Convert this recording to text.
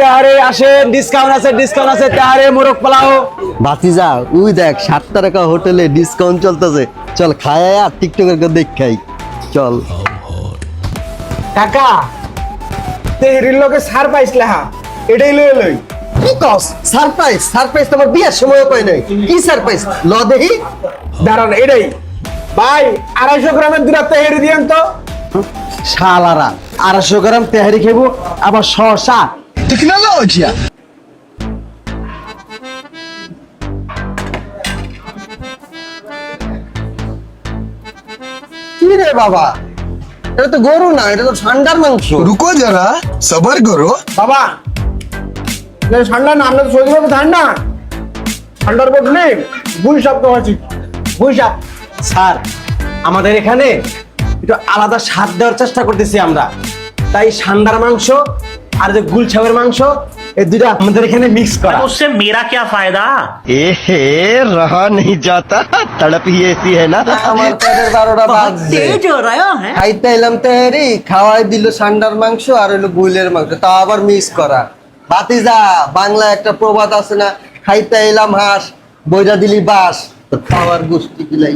তেহারে আসেন, ডিসকাউন্ট আছে তেহারে মোরগ পোলাও। ভাতিজা উই দেখ 7 টাকা হোটেলে ডিসকাউন্ট চলতেছে, চল খায় আর টিকটকের দেখ খাই চল। কাকা তেহরির লোকে সার পাইস লেহা, এটাই লই লই। কি কস সারপ্রাইজ তোমার বিয়ের সময় পাই নাই, কি সারপ্রাইজ ল দেহি। দাঁড়ান এটাই ভাই 250 গ্রামের দুটা তেহরি দিয়েন তো। শালারা 250 গ্রাম তেহারি খেবো আবার শসা। টেকনোলজিয়া কি রে বাবা, এটা তো গরু না, এটা তো ঠান্ডার মাংস। रुको जरा सबर करो। বাবা ঠান্ডা না, আমরা তো সৌদি আরবে ঠান্ডা, ঠান্ডার বদলে বুই সাপ খাওয়াছি, বুই সাপ। স্যার আমাদের এখানে একটু আলাদা স্বাদ দেওয়ার চেষ্টা করতেছি আমরা, তাই সান্ডার মাংস আর যে গুলছাবের মাংস এই দুইটা আমাদের এখানে মিক্স করা। उससे मेरा क्या फायदा। এহে রহা नहीं जाता, तड़प ही ऐसी है ना। আমার পেটের 12টা বাজছে, খাইতে এলাম তেহারি, খাওয়াই দিল সান্ডার মাংস আর হলো গুইলের মাংস, তা আবার মিক্স করা। ভাতিজা বাংলা একটা প্রবাদ আছে না, খাইতে এলাম হাঁস বইরা দিলি বাস, তো খাওয়ার গোষ্ঠী গিলাই।